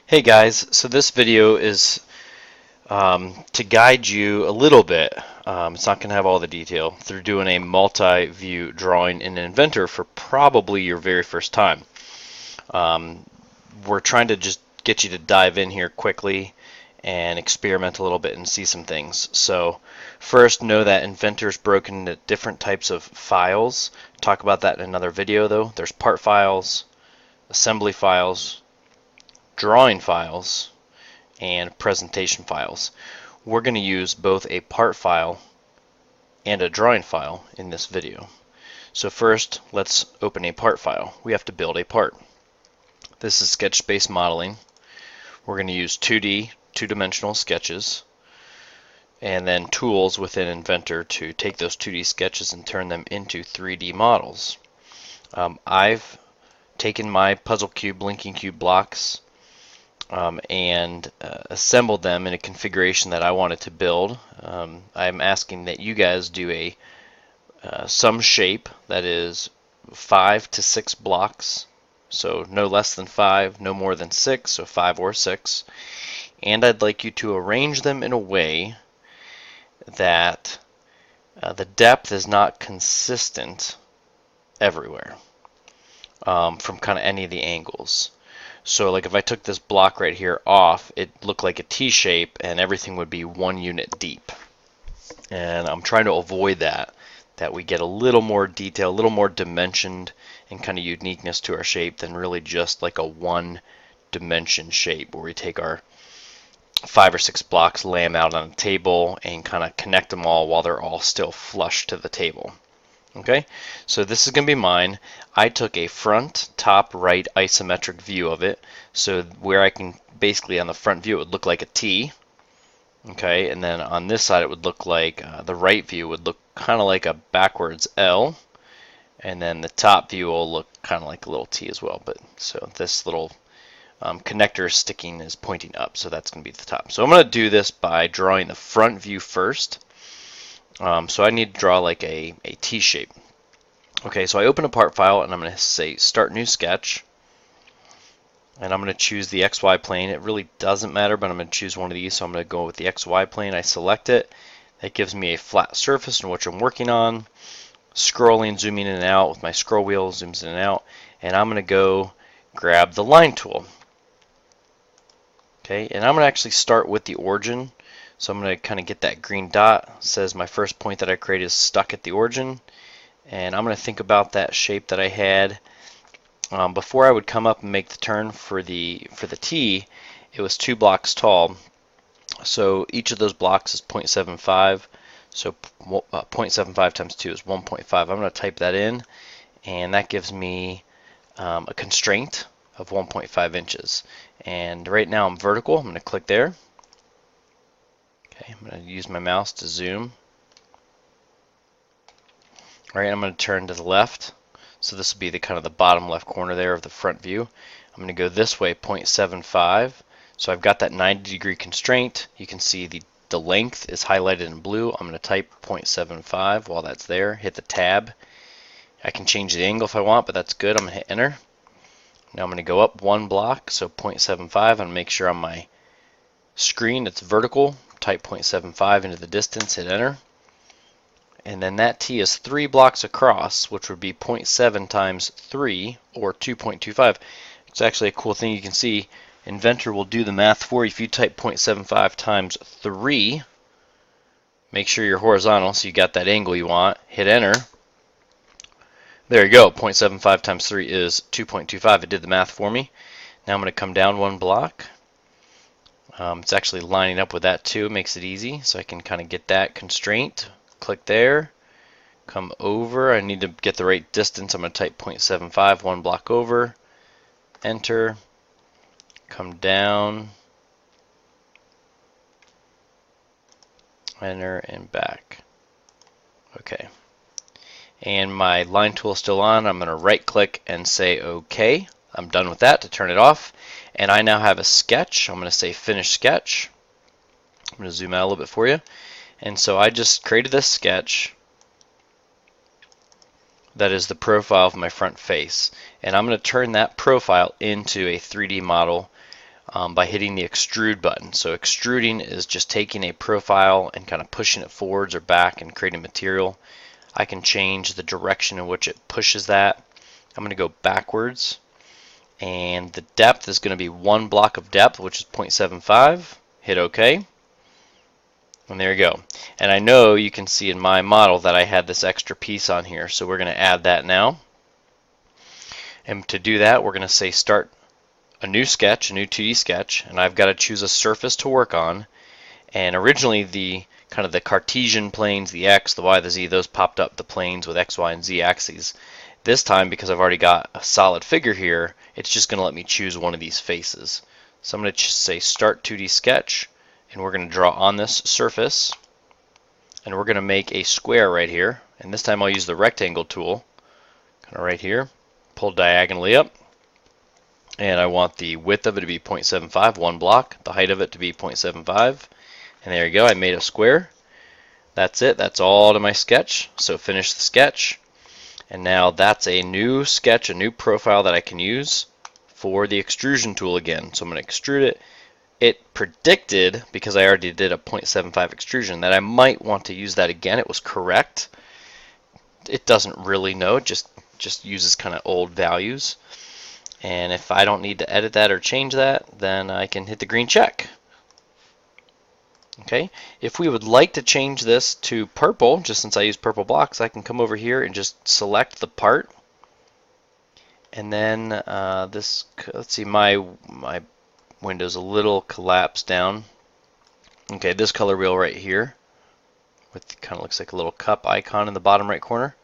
Hey guys, so this video is to guide you a little bit. It's not going to have all the detail through doing a multi-view drawing in Inventor for probably your very first time. Um, we're trying to just get you to dive in here quickly and experiment a little bit and see some things. So first, know that Inventor is broken into different types of files. Talk about that in another video though. There's part files, assembly files, drawing files, and presentation files. We're going to use both a part file and a drawing file in this video. So first, let's open a part file. We have to build a part. This is sketch space modeling. We're going to use 2D, two-dimensional sketches, and then tools within Inventor to take those 2D sketches and turn them into 3D models. I've taken my puzzle cube, linking cube blocks, and assembled them in a configuration that I wanted to build. I'm asking that you guys do a some shape that is 5 to 6 blocks, so no less than 5, no more than 6, so 5 or 6, and I'd like you to arrange them in a way that the depth is not consistent everywhere from kind of any of the angles. So like if I took this block right here off, it looked like a T shape and everything would be 1 unit deep. And I'm trying to avoid that we get a little more detail, a little more dimensioned and kind of uniqueness to our shape than really just like a one dimension shape where we take our 5 or 6 blocks, lay them out on a table and kind of connect them all while they're all still flush to the table. Okay, so this is going to be mine. I took a front, top, right isometric view of it, so where I can basically on the front view it would look like a T. Okay, and then on this side it would look like the right view would look kind of like a backwards L, and then the top view will look kind of like a little T as well. But so this little connector sticking is pointing up, so that's going to be the top. So I'm going to do this by drawing the front view first. So I need to draw like a T shape. Okay, so I open a part file and I'm going to say start new sketch, and I'm going to choose the XY plane. It really doesn't matter, but I'm going to choose one of these, so I'm going to go with the XY plane. I select it. That gives me a flat surface in which I'm working on. Scrolling, zooming in and out with my scroll wheel, zooms in and out, and I'm going to go grab the line tool. Okay, and I'm going to actually start with the origin. So I'm going to kind of get that green dot. It says my first point that I created is stuck at the origin. And I'm going to think about that shape that I had. Before I would come up and make the turn for the T, it was 2 blocks tall. So each of those blocks is 0.75. So 0.75 times 2 is 1.5. I'm going to type that in, and that gives me a constraint of 1.5 inches. And right now I'm vertical. I'm going to click there. Okay, I'm going to use my mouse to zoom. All right, I'm going to turn to the left. So this will be the kind of the bottom left corner there of the front view. I'm going to go this way, 0.75. So I've got that 90-degree constraint. You can see the length is highlighted in blue. I'm going to type 0.75 while that's there. Hit the tab. I can change the angle if I want, but that's good. I'm going to hit enter. Now I'm going to go up 1 block, so 0.75, and make sure on my screen it's vertical. Type 0.75 into the distance, hit enter. And then that T is 3 blocks across, which would be 0.7 times 3, or 2.25. It's actually a cool thing you can see. Inventor will do the math for you. If you type 0.75 times 3, make sure you're horizontal so you got that angle you want. Hit enter. There you go. 0.75 times 3 is 2.25. It did the math for me. Now I'm going to come down 1 block. It's actually lining up with that too. It makes it easy, so I can kind of get that constraint. Click there, come over. I need to get the right distance. I'm going to type 0.75, 1 block over, enter, come down, enter, and back. Okay. And my line tool is still on. I'm going to right click and say OK. I'm done with that to turn it off. And I now have a sketch. I'm going to say finish sketch. I'm going to zoom out a little bit for you. And so I just created this sketch that is the profile of my front face. And I'm going to turn that profile into a 3D model by hitting the extrude button. So extruding is just taking a profile and kind of pushing it forwards or back and creating material. I can change the direction in which it pushes that. I'm going to go backwards, and the depth is going to be one block of depth, which is 0.75. Hit OK, and there you go. And I know you can see in my model that I had this extra piece on here, so we're going to add that now. And to do that, we're going to say start a new sketch, a new 2D sketch, and I've got to choose a surface to work on. And originally the kind of the Cartesian planes, the X, the Y, the Z, those popped up the planes with X, Y, and Z axes. This time, because I've already got a solid figure here, it's just going to let me choose one of these faces. So I'm going to just say start 2D sketch, and we're going to draw on this surface, and we're going to make a square right here. And this time I'll use the rectangle tool, kind of right here, pull diagonally up. And I want the width of it to be 0.75, one block, the height of it to be 0.75. And there you go, I made a square. That's it, that's all to my sketch. So finish the sketch. And now that's a new sketch, a new profile that I can use for the extrusion tool again. So I'm going to extrude it. It predicted, because I already did a 0.75 extrusion, that I might want to use that again. It was correct. It doesn't really know, it just uses kind of old values. And if I don't need to edit that or change that, then I can hit the green check. Okay, if we would like to change this to purple, just since I use purple blocks, I can come over here and just select the part. And then let's see, my window's a little collapsed down. Okay, this color wheel right here, with kind of looks like a little cup icon in the bottom right corner.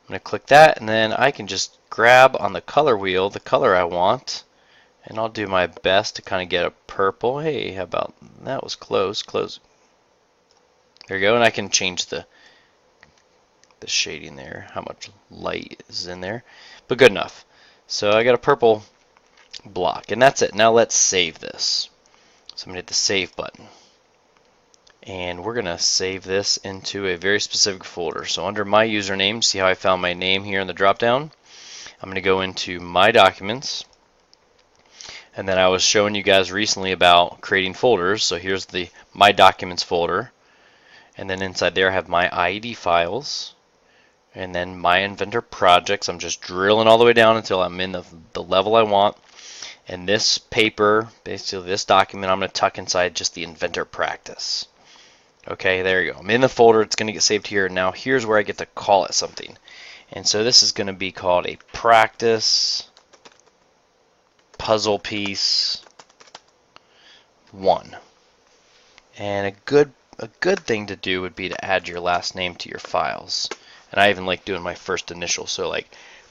I'm going to click that, and then I can just grab on the color wheel the color I want, and I'll do my best to kind of get a purple. Hey, how about that? Was close. There you go, and I can change the shading there, how much light is in there, but good enough. So I got a purple block, and that's it. Now let's save this. So I'm going to hit the save button, and we're going to save this into a very specific folder. So under my username, see how I found my name here in the drop down? I'm going to go into my documents, and then I was showing you guys recently about creating folders. So here's the my documents folder, and then inside there I have my IED files, and then my inventor projects. I'm just drilling all the way down until I'm in the level I want. And this paper, basically this document, I'm going to tuck inside just the inventor practice. Okay, there you go. I'm in the folder. It's going to get saved here. Now here's where I get to call it something. And so this is going to be called a practice puzzle piece 1. And a good thing to do would be to add your last name to your files. And I even like doing my first initial. So like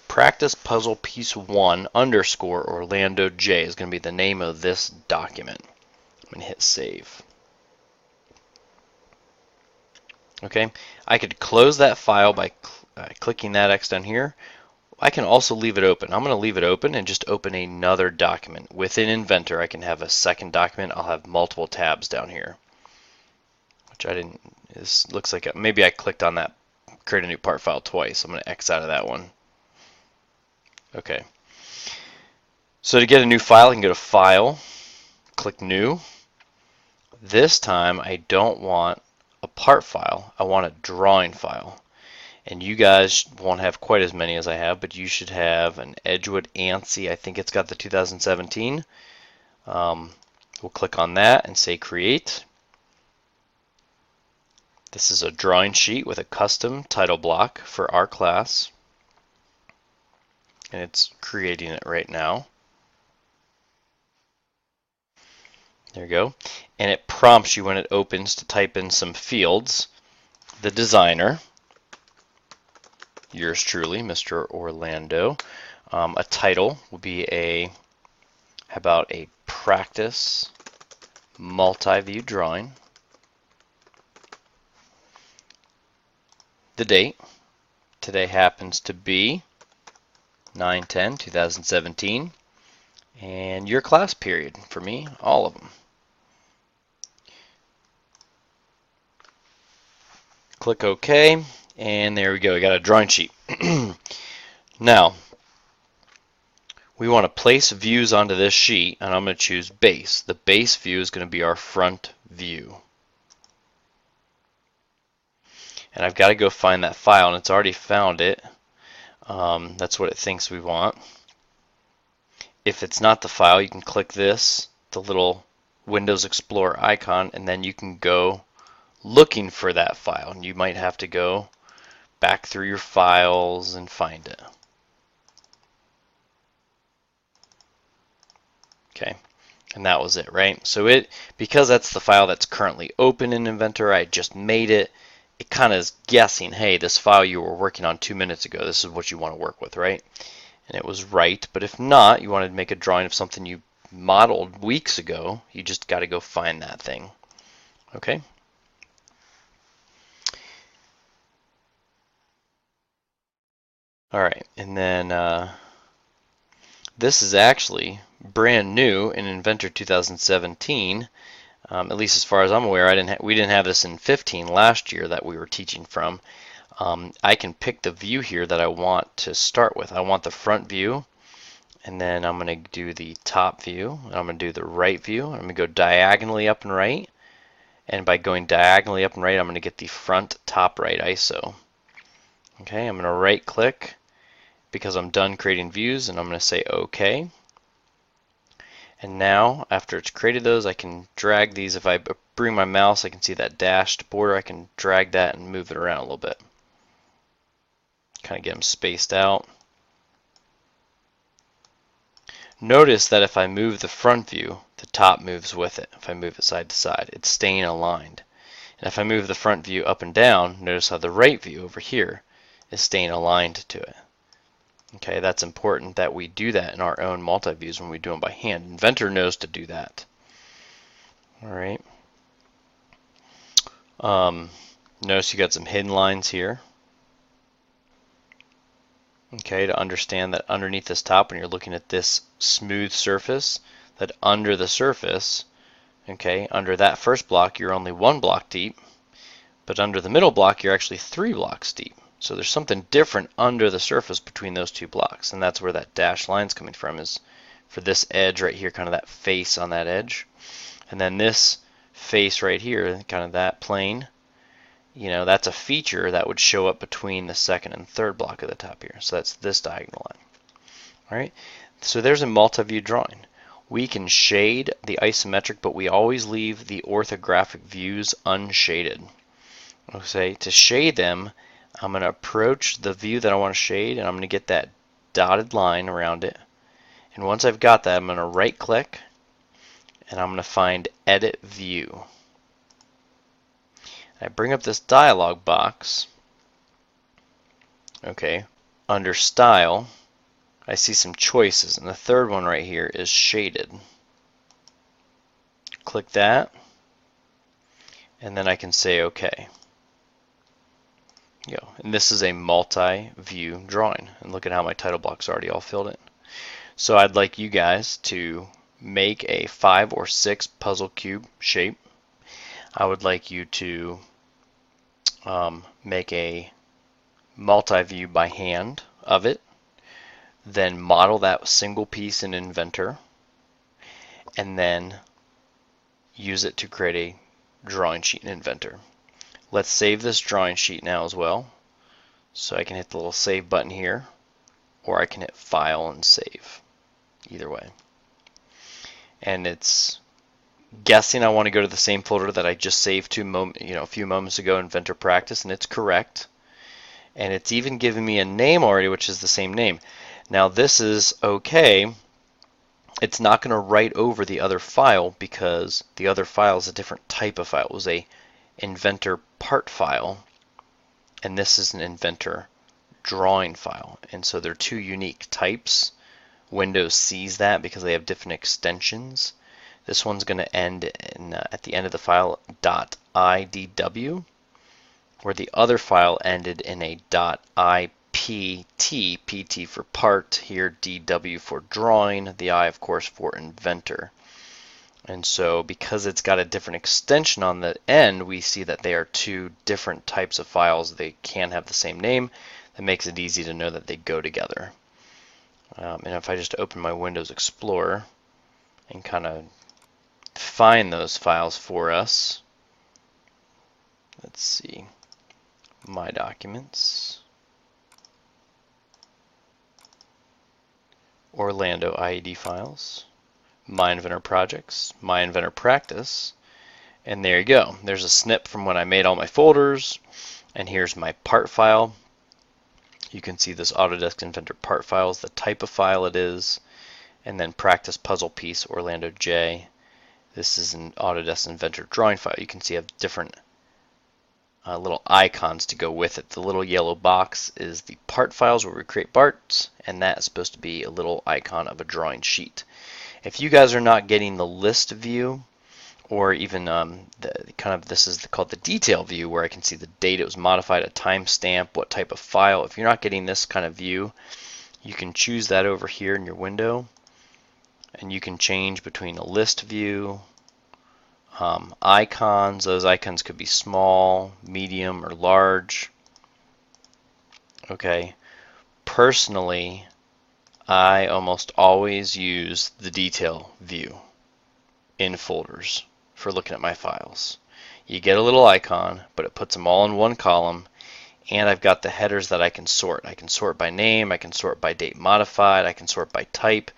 practice puzzle piece 1 underscore Orlando J is going to be the name of this document. I'm going to hit save. Okay, I could close that file by clicking that X down here. I can also leave it open. I'm going to leave it open and just open another document. Within Inventor, I can have a second document. I'll have multiple tabs down here, which I didn't. This looks like maybe I clicked on that create a new part file twice. I'm going to X out of that one. Okay. So to get a new file, I can go to File, click New. This time, I don't want a part file. I want a drawing file. And you guys won't have quite as many as I have, but you should have an Edgewood ANSI. I think it's got the 2017. We'll click on that and say Create. This is a drawing sheet with a custom title block for our class. And it's creating it right now. There you go. And it prompts you when it opens to type in some fields. The designer, yours truly, Mr. Orlando. A title will be how about a practice multi-view drawing. The date. Today happens to be 9/10/2017. And your class period. For me, all of them. Click OK, and there we go. We got a drawing sheet. Now, We want to place views onto this sheet, and I'm going to choose base. The base view is going to be our front view. And I've got to go find that file, and it's already found it. That's what it thinks we want. If it's not the file, you can click this, the little Windows Explorer icon, and then you can go looking for that file. And you might have to go back through your files and find it. Okay, and that was it, right? So because that's the file that's currently open in Inventor, I just made it. It kind of is guessing, hey, this file you were working on 2 minutes ago, this is what you want to work with, right? And it was right, but if not, you wanted to make a drawing of something you modeled weeks ago, you just got to go find that thing. Okay? All right, and then this is actually brand new in Inventor 2017. At least as far as I'm aware, we didn't have this in 15 last year that we were teaching from. I can pick the view here that I want to start with. I want the front view, and then I'm going to do the top view, and I'm going to do the right view. I'm going to go diagonally up and right, and by going diagonally up and right, I'm going to get the front top right ISO. Okay, I'm going to right click because I'm done creating views, and I'm going to say OK. And now, after it's created those, I can drag these. If I bring my mouse, I can see that dashed border. I can drag that and move it around a little bit. Kind of get them spaced out. Notice that if I move the front view, the top moves with it. If I move it side to side, it's staying aligned. And if I move the front view up and down, notice how the right view over here is staying aligned to it. Okay, that's important that we do that in our own multi-views when we do them by hand. Inventor knows to do that. All right. Notice you got some hidden lines here. Okay, to understand that underneath this top, when you're looking at this smooth surface, that under the surface, okay, under that first block, you're only 1 block deep, but under the middle block, you're actually 3 blocks deep. So there's something different under the surface between those 2 blocks, and that's where that dashed line's coming from, is for this edge right here, kind of that face on that edge. And then this face right here, kind of that plane, you know, that's a feature that would show up between the second and third block of the top here. So that's this diagonal line. All right, so there's a multi-view drawing. We can shade the isometric, but we always leave the orthographic views unshaded. Okay, to shade them, I'm going to approach the view that I want to shade, and I'm going to get that dotted line around it. And once I've got that, I'm going to right click, and I'm going to find Edit View. I bring up this dialog box. Okay, under Style, I see some choices, and the third one right here is Shaded. Click that, and then I can say OK. Go. And this is a multi-view drawing. And look at how my title block's already all filled in. So I'd like you guys to make a 5 or 6 puzzle cube shape. I would like you to make a multi-view by hand of it. Then model that single piece in Inventor. And then use it to create a drawing sheet in Inventor. Let's save this drawing sheet now as well. So I can hit the little save button here, or I can hit File and Save. Either way. And it's guessing I want to go to the same folder that I just saved to a few moments ago, Inventor Practice, and it's correct. And it's even given me a name already, which is the same name. Now this is okay. It's not going to write over the other file because the other file is a different type of file. It was a Inventor part file, and this is an Inventor drawing file, and so they're 2 unique types. Windows sees that because they have different extensions. This one's going to end in, at the end of the file .idw, where the other file ended in a .ipt, pt for part, here dw for drawing, the I of course for Inventor. And so because it's got a different extension on the end, we see that they are 2 different types of files. They can have the same name. That makes it easy to know that they go together. And if I just open my Windows Explorer and kind of find those files for us, let's see, My Documents, Orlando IED files, My Inventor Projects, My Inventor Practice, and there you go. There's a snip from when I made all my folders, and here's my part file. You can see this Autodesk Inventor part file is the type of file it is, and then Practice Puzzle Piece Orlando J. This is an Autodesk Inventor drawing file. You can see I have different little icons to go with it. The little yellow box is the part files where we create parts, and that is supposed to be a little icon of a drawing sheet. If you guys are not getting the list view, or even this is called the detail view, where I can see the date it was modified, a timestamp, what type of file. If you're not getting this kind of view, you can choose that over here in your window, and you can change between a list view, icons. Those icons could be small, medium, or large. Okay. Personally, I almost always use the detail view in folders for looking at my files. You get a little icon, but it puts them all in one column, and I've got the headers that I can sort. I can sort by name, I can sort by date modified, I can sort by type.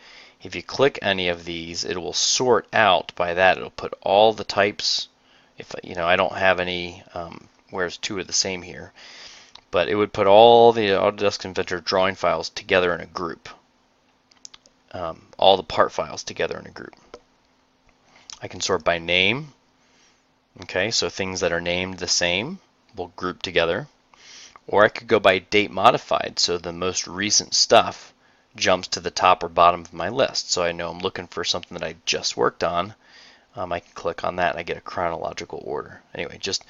If you click any of these, it will sort out by that. It'll put all the types. If I don't have any, whereas two are the same here, but it would put all the Autodesk Inventor drawing files together in a group. All the part files together in a group. I can sort by name. Okay, so things that are named the same will group together. Or I could go by date modified, so the most recent stuff jumps to the top or bottom of my list. So I know I'm looking for something that I just worked on. I can click on that and I get a chronological order. Anyway, just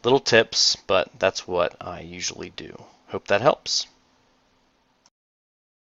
little tips, but that's what I usually do. Hope that helps.